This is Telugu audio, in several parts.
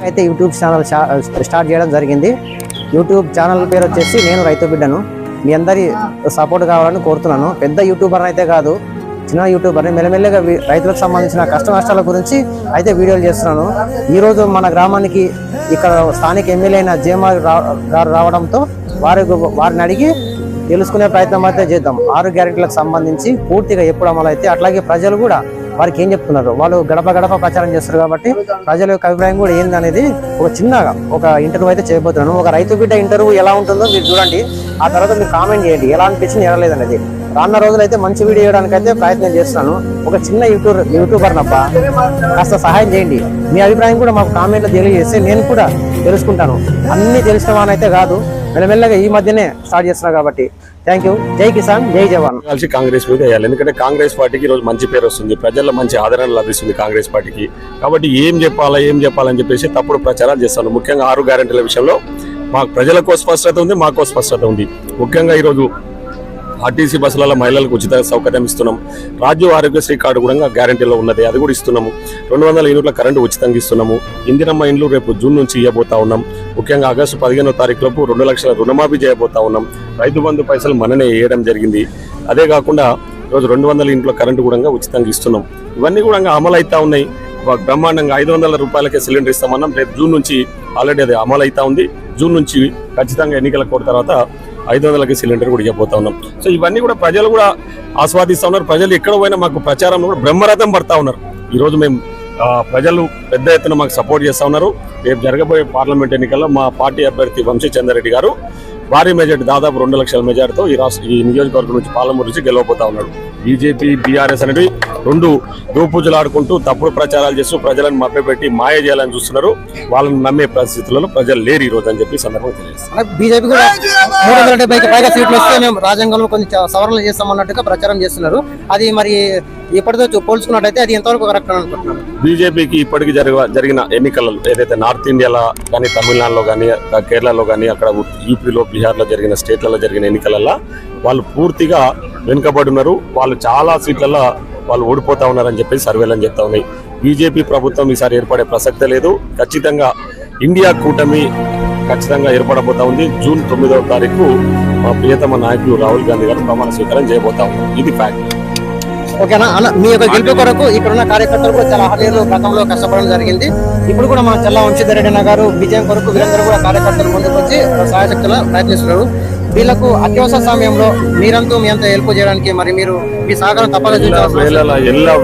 అయితే యూట్యూబ్ ఛానల్ స్టార్ట్ చేయడం జరిగింది. యూట్యూబ్ ఛానల్ పేరు వచ్చేసి నేను రైతు బిడ్డను. మీ అందరి సపోర్ట్ కావాలని కోరుతున్నాను. పెద్ద యూట్యూబర్ అయితే కాదు, చిన్న యూట్యూబర్ని. మెల్లమెల్లగా రైతులకు సంబంధించిన కష్ట నష్టాల గురించి అయితే వీడియోలు చేస్తున్నాను. ఈరోజు మన గ్రామానికి ఇక్కడ స్థానిక ఎమ్మెల్యే అయిన జేఎంఆర్ గారు రావడంతో వారిని అడిగి తెలుసుకునే ప్రయత్నం అయితే చేద్దాం. 6 గ్యారెంటీలకు సంబంధించి పూర్తిగా ఎప్పుడు అమలు అయితే, అట్లాగే ప్రజలు కూడా వారికి ఏం చెప్తున్నారు, వాళ్ళు గడప గడప ప్రచారం చేస్తారు కాబట్టి ప్రజల యొక్క అభిప్రాయం కూడా ఏందనేది ఒక ఇంటర్వ్యూ అయితే చేయబోతున్నాను. ఒక రైతు బిడ్డ ఇంటర్వ్యూ ఎలా ఉంటుందో మీరు చూడండి. ఆ తర్వాత మీరు కామెంట్ చేయండి ఎలా అనిపించింది, ఎలా లేదనేది. రానున్న రోజులు అయితే మంచి వీడియో చేయడానికి అయితే ప్రయత్నం చేస్తున్నాను. ఒక చిన్న యూట్యూబర్ నబ్బా, కాస్త సహాయం చేయండి. మీ అభిప్రాయం కూడా మాకు కామెంట్లో తెలియజేస్తే నేను కూడా తెలుసుకుంటాను. అన్ని తెలిసిన వానైతే కాదు, మెల్లమెల్లగా ఈ మధ్యనే స్టార్ట్ చేస్తున్నా కాబట్టి. Thank you. జై కిసాన్, జై జవాన్. కలిసి కాంగ్రెస్ మీద వేయాలి. ఎందుకంటే కాంగ్రెస్ పార్టీకి ఈరోజు మంచి పేరు వస్తుంది, ప్రజల్లో మంచి ఆదరణ లభిస్తుంది కాంగ్రెస్ పార్టీకి. కాబట్టి ఏం చెప్పాలని చెప్పేసి తప్పుడు ప్రచారాలు చేస్తాను. ముఖ్యంగా 6 గ్యారెంటీల విషయంలో మాకు ప్రజలకు స్పష్టత ఉంది, మాకు స్పష్టత ఉంది. ముఖ్యంగా ఈరోజు ఆర్టీసీ బస్సులలో మహిళలకు ఉచిత సౌకర్యం ఇస్తున్నాం. రాజ్య ఆరోగ్యశ్రీ కార్డు కూడా గ్యారెంటీలో ఉన్నది, అది కూడా ఇస్తున్నాము. 200 యూనిట్ల కరెంటు ఉచితంగా ఇస్తున్నాము. ఇందిరమ్మ ఇండ్లు రేపు జూన్ నుంచి ఇవ్వబోతా ఉన్నాం. ముఖ్యంగా ఆగస్టు 15వ తారీఖులోపు 2 లక్షల రుణమాఫీ చేయబోతా ఉన్నాం. రైతు బంధు పైసలు మననే వేయడం జరిగింది. అదే కాకుండా ఈరోజు 200 ఇంట్లో కరెంటు కూడా ఉచితంగా ఇస్తున్నాం. ఇవన్నీ కూడా అమలు అవుతా ఉన్నాయి. బ్రహ్మాండంగా 500 రూపాయలకే సిలిండర్ ఇస్తామన్నాం. రేపు జూన్ నుంచి ఆల్రెడీ అది అమలు అవుతా ఉంది. జూన్ నుంచి ఖచ్చితంగా ఎన్నికల కోట తర్వాత 500కి సిలిండర్ కూడా ఇవ్వబోతా ఉన్నాం. సో ఇవన్నీ కూడా ప్రజలు కూడా ఆస్వాదిస్తూ ఉన్నారు. ప్రజలు ఎక్కడ పోయినా మాకు ప్రచారంలో కూడా బ్రహ్మరథం పడతా ఉన్నారు. ఈరోజు మేము ప్రజలు పెద్ద ఎత్తున మాకు సపోర్ట్ చేస్తూ ఉన్నారు. రేపు జరగబోయే పార్లమెంట్ ఎన్నికల్లో మా పార్టీ అభ్యర్థి వంశీచంద్రరెడ్డి గారు భారీ మెజార్టీ, దాదాపు 2 లక్షల మెజార్టీతో ఈ నియోజకవర్గం నుంచి పాలమూరు నుంచి గెలవబోతా ఉన్నాడు. బీజేపీ, బీఆర్ఎస్ అనేవి 2 దోపూజలు ఆడుకుంటూ తప్పుడు ప్రచారాలు చేస్తూ ప్రజలను మభ్యపెట్టి మాయ చేయాలని చూస్తున్నారు. వాళ్ళని నమ్మే పరిస్థితులలో ప్రజలు లేరు ఈ రోజు అని చెప్పి సందర్భంగా తెలియజేస్తారు. బీజేపీ కూడా 370కి పైగా సీట్లు వస్తే మేము రాజ్యాంగంలో కొన్ని సవరణలు చేస్తామన్నట్టుగా ప్రచారం చేస్తున్నారు. అది మరి ఇప్పటితో పోల్చుకున్నట్టయితే అది ఎంతవరకు కరెక్ట్ అనుకుంటున్నారు? బీజేపీకి ఇప్పటికి జరిగిన ఎన్నికలలో ఏదైతే నార్త్ ఇండియాలో కానీ, తమిళనాడులో కానీ, కేరళలో కానీ, అక్కడ యూపీలో, బీహార్లో జరిగిన స్టేట్లలో జరిగిన ఎన్నికలలో వాళ్ళు పూర్తిగా వెనుకబడి ఉన్నారు. వాళ్ళు చాలా సీట్లలో వాళ్ళు ఓడిపోతా ఉన్నారని చెప్పి సర్వేలని చెప్తా ఉన్నాయి. బీజేపీ ప్రభుత్వం ఈసారి ఏర్పడే ప్రసక్తే లేదు. ఖచ్చితంగా ఇండియా కూటమి ఖచ్చితంగా ఏర్పడబోతా ఉంది. జూన్ 9వ తారీఖు మా ప్రియతమ నాయకులు రాహుల్ గాంధీ గారు ప్రమాణ స్వీకారం చేయబోతా ఉన్నారు. ఇది ఫ్యాక్ట్. ఓకేనా అన్న, మీ యొక్క గెలుపు కొరకు ఇక్కడున్న కార్యకర్తలు కూడా చాలా హర్యాలో గతంలో కష్టపడడం జరిగింది. ఇప్పుడు కూడా మన చల్లా వంశీధరెడ్డి గారు విజయం కొరకు వీరందరూ కూడా కార్యకర్తలు ముందుకు వచ్చి సహాయశక్తులు ప్రయత్నిస్తున్నారు. వీళ్ళకు అత్యవసర సమయంలో మీ అంతా హెల్ప్ చేయడానికి మరి మీరు మీ సహకారం తప్పగా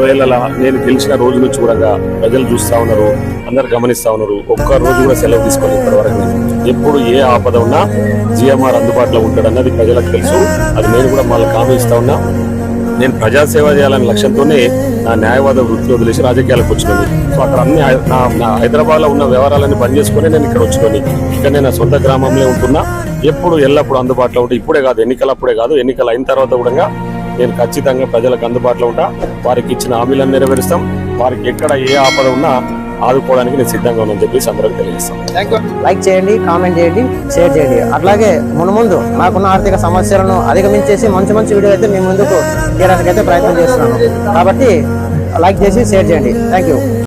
వేళలా నేను గెలిచిన రోజు నుంచి కూడా ప్రజలు చూస్తా ఉన్నారు, అందరు గమనిస్తా ఉన్నారు. ఒక్క రోజు కూడా సెలవు తీసుకొని ఇప్పటి వరకు ఎప్పుడు ఏ ఆపద ఉన్నా జిఎంఆర్ అందుబాటులో ఉంటాడు అన్నది ప్రజలకు తెలుసు. అది నేను కూడా మళ్ళీ హామీ ఇస్తా ఉన్నా. నేను ప్రజాసేవ చేయాలనే లక్ష్యంతోనే నా న్యాయవాద వృత్తి వదిలేసి రాజకీయాలకు వచ్చినది. సో అక్కడ అన్ని నా హైదరాబాద్లో ఉన్న వ్యవహారాలన్నీ బంద్ చేసుకుని నేను ఇక్కడ వచ్చినది. ఇక్కడ నేను నా సొంత గ్రామంలో ఉంటున్నా. ఎప్పుడు ఎల్లప్పుడు అందుబాటులో ఉంటా. ఇప్పుడే కాదు, ఎన్నికలప్పుడే కాదు, ఎన్నికలు అయిన తర్వాత కూడా నేను ఖచ్చితంగా ప్రజలకు అందుబాటులో ఉంటా. వారికి ఇచ్చిన హామీలను నెరవేరుస్తాం. వారికి ఎక్కడ ఏ ఆపద ఉన్నా ఆదుకోవడానికి నేను సిద్ధంగా ఉన్నానని చెప్పి అందరికి తెలియజేస్తాను. లైక్ చేయండి, కామెంట్ చేయండి, షేర్ చేయండి. అట్లాగే ముందు నాకున్న ఆర్థిక సమస్యలను అధిగమించేసి మంచి వీడియో అయితే మీ ముందుకు తీయడానికి అయితే ప్రయత్నం చేస్తున్నాను. కాబట్టి లైక్ చేసి షేర్ చేయండి. Thank you.